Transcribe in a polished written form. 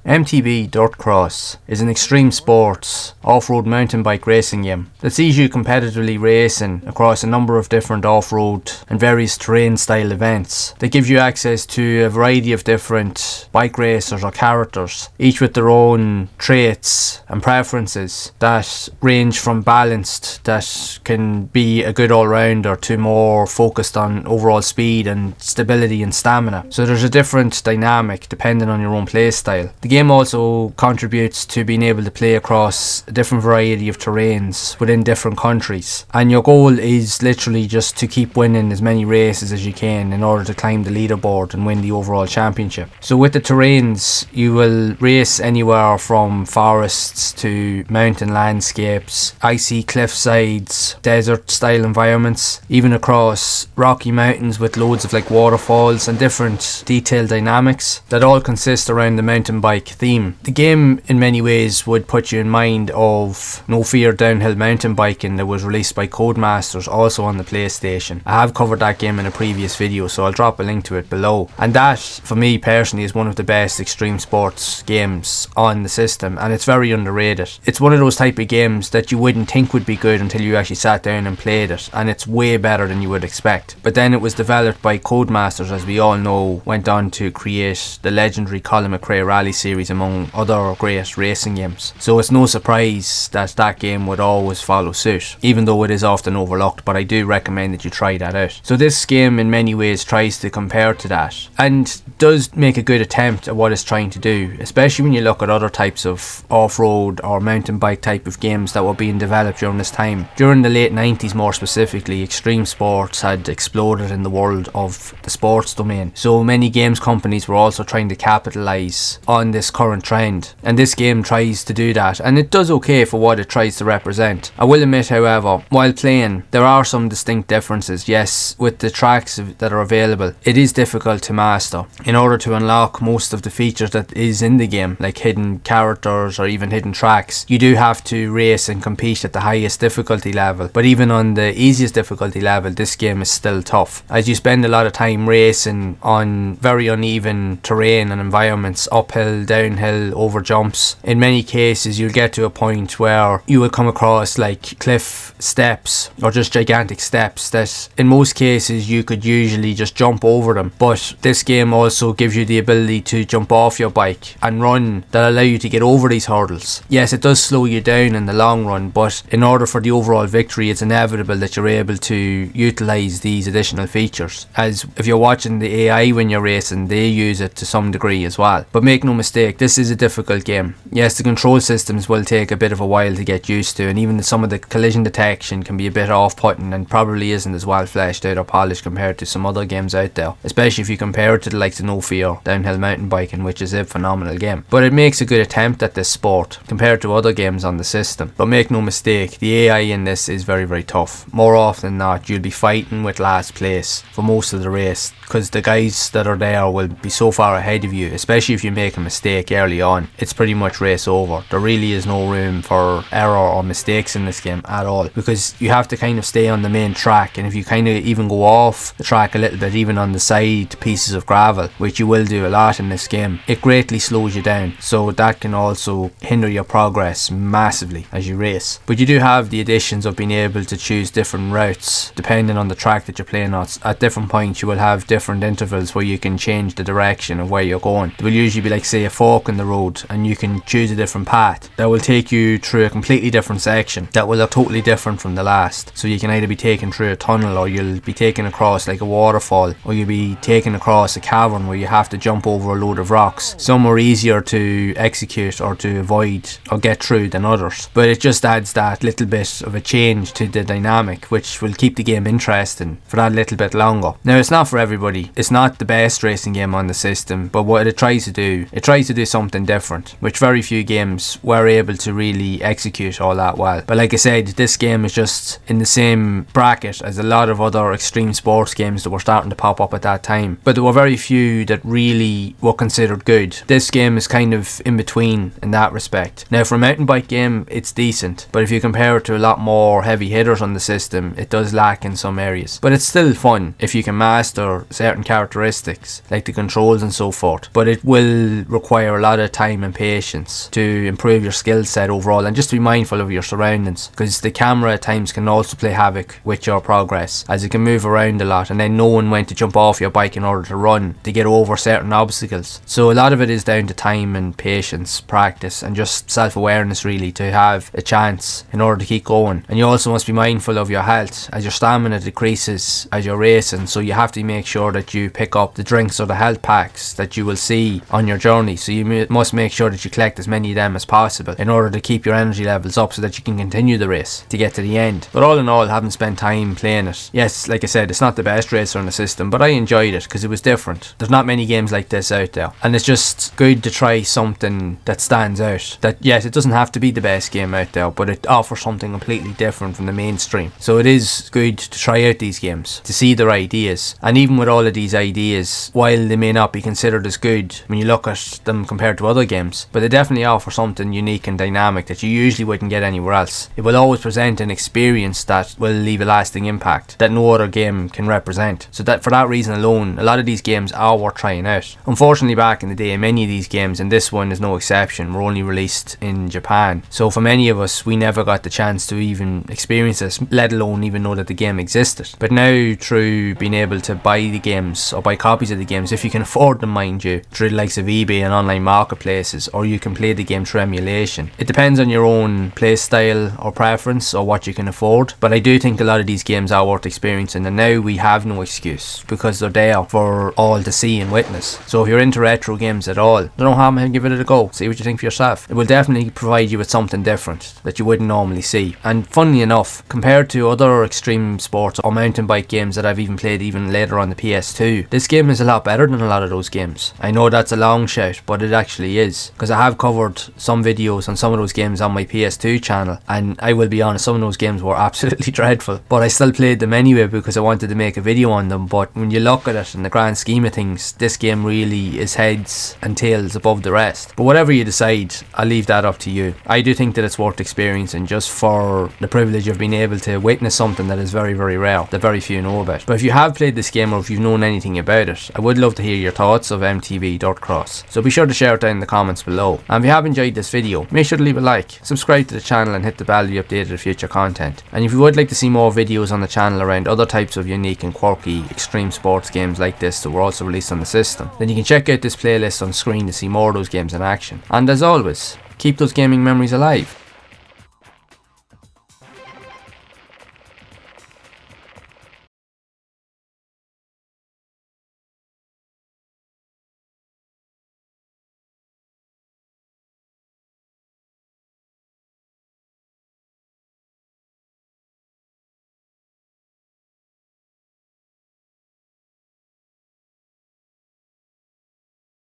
MTB Dirt Cross is an extreme sports off-road mountain bike racing game that sees you competitively racing across a number of different off-road and various terrain style events that gives you access to a variety of different bike racers or characters, each with their own traits and preferences that range from balanced, that can be a good all-rounder, to more focused on overall speed and stability and stamina. So there's a different dynamic depending on your own play style. The game also contributes to being able to play across a different variety of terrains within different countries, and your goal is literally just to keep winning as many races as you can in order to climb the leaderboard and win the overall championship. So with the terrains, you will race anywhere from forests to mountain landscapes, icy cliff sides, desert style environments, even across rocky mountains with loads of like waterfalls and different detailed dynamics that all consist around the mountain bike theme. The game in many ways would put you in mind of No Fear downhill mountain biking that was released by Codemasters, also on the PlayStation. I have covered that game in a previous video, so I'll drop a link to it below. And that, for me personally, is one of the best extreme sports games on the system, and it's very underrated. It's one of those type of games that you wouldn't think would be good until you actually sat down and played it, and it's way better than you would expect. But then it was developed by Codemasters, as we all know, went on to create the legendary Colin McRae Rally series among other great racing games. So it's no surprise that that game would always follow suit, even though it is often overlooked, but I do recommend that you try that out. So this game in many ways tries to compare to that, and does make a good attempt at what it's trying to do, especially when you look at other types of off-road or mountain bike type of games that were being developed during this time. During the late 90s more specifically, extreme sports had exploded in the world of the sports domain, so many games companies were also trying to capitalise on this current trend, and this game tries to do that, and it does okay for what it tries to represent. I will admit, however, while playing, there are some distinct differences. Yes, with the tracks that are available, it is difficult to master. In order to unlock most of the features that is in the game, like hidden characters or even hidden tracks, you do have to race and compete at the highest difficulty level. But even on the easiest difficulty level, this game is still tough, as you spend a lot of time racing on very uneven terrain and environments, uphill, downhill, over jumps. In many cases you'll get to a point where you will come across like cliff steps or just gigantic steps that in most cases you could usually just jump over them, but this game also gives you the ability to jump off your bike and run that allow you to get over these hurdles. Yes, it does slow you down in the long run, but in order for the overall victory, it's inevitable that you're able to utilise these additional features, as if you're watching the AI when you're racing, they use it to some degree as well. But make no mistake, this is a difficult game. Yes, the control systems will take a bit of a while to get used to, and even some of the collision detection can be a bit off-putting and probably isn't as well fleshed out or polished compared to some other games out there, especially if you compare it to the likes of No Fear downhill mountain biking, which is a phenomenal game. But it makes a good attempt at this sport compared to other games on the system. But make no mistake, the AI in this is very, very tough. More often than not, you'll be fighting with last place for most of the race, because the guys that are there will be so far ahead of you, especially if you make a mistake early on. It's pretty much race over. There really is no room for error or mistakes in this game at all, because you have to kind of stay on the main track, and if you kind of even go off the track a little bit, even on the side pieces of gravel, which you will do a lot in this game, it greatly slows you down, so that can also hinder your progress massively as you race. But you do have the additions of being able to choose different routes depending on the track that you're playing on. At different points you will have different intervals where you can change the direction of where you're going. There will usually be like say a fork in the road, and you can choose a different path that will take you through a completely different section that will look totally different from the last. So you can either be taken through a tunnel, or you'll be taken across like a waterfall, or you'll be taken across a cavern where you have to jump over a load of rocks. Some are easier to execute or to avoid or get through than others, but it just adds that little bit of a change to the dynamic, which will keep the game interesting for that little bit longer. Now, it's not for everybody. It's not the best racing game on the system, but what it tries to do, it tries to do something different, which very few games were able to really execute all that well. But like I said, this game is just in the same bracket as a lot of other extreme sports games that were starting to pop up at that time, but there were very few that really were considered good. This game is kind of in between in that respect. Now, for a mountain bike game, it's decent, but if you compare it to a lot more heavy hitters on the system, it does lack in some areas. But it's still fun if you can master certain characteristics like the controls and so forth, but it will require require a lot of time and patience to improve your skill set overall, and just to be mindful of your surroundings, because the camera at times can also play havoc with your progress, as it can move around a lot and then knowing when to jump off your bike in order to run to get over certain obstacles. So a lot of it is down to time and patience, practice, and just self-awareness really, to have a chance in order to keep going. And you also must be mindful of your health, as your stamina decreases as you're racing, so you have to make sure that you pick up the drinks or the health packs that you will see on your journey. So you must make sure that you collect as many of them as possible in order to keep your energy levels up so that you can continue the race to get to the end. But all in all, having spent time playing it, yes, like I said, it's not the best racer in the system, but I enjoyed it because it was different. There's not many games like this out there, and it's just good to try something that stands out. That yes, it doesn't have to be the best game out there, but it offers something completely different from the mainstream. So it is good to try out these games, to see their ideas. And even with all of these ideas, while they may not be considered as good when you look at them compared to other games, but they definitely offer something unique and dynamic that you usually wouldn't get anywhere else. It will always present an experience that will leave a lasting impact that no other game can represent. So that for that reason alone, a lot of these games are worth trying out. Unfortunately, back in the day, many of these games, and this one is no exception, were only released in Japan. So for many of us, we never got the chance to even experience this, let alone even know that the game existed. But now, through being able to buy the games, or buy copies of the games, if you can afford them mind you, through the likes of eBay and online marketplaces, or you can play the game through emulation. It depends on your own play style or preference, or what you can afford, but I do think a lot of these games are worth experiencing, and now we have no excuse because they're there for all to see and witness. So if you're into retro games at all, there's no harm in giving it a go, see what you think for yourself. It will definitely provide you with something different that you wouldn't normally see. And funnily enough, compared to other extreme sports or mountain bike games that I've even played even later on the PS2, this game is a lot better than a lot of those games. I know that's a long shot, but it actually is, because I have covered some videos on some of those games on my PS2 channel, and I will be honest, some of those games were absolutely dreadful, but I still played them anyway because I wanted to make a video on them. But when you look at it in the grand scheme of things, this game really is heads and tails above the rest. But whatever you decide, I'll leave that up to you. I do think that it's worth experiencing just for the privilege of being able to witness something that is very, very rare, that very few know about. But if you have played this game, or if you've known anything about it, I would love to hear your thoughts of MTB Dirt Cross. So be sure to share it down in the comments below. And if you have enjoyed this video, make sure to leave a like, subscribe to the channel, and hit the bell to be updated of future content. And if you would like to see more videos on the channel around other types of unique and quirky extreme sports games like this that were also released on the system, then you can check out this playlist on screen to see more of those games in action. And as always, keep those gaming memories alive.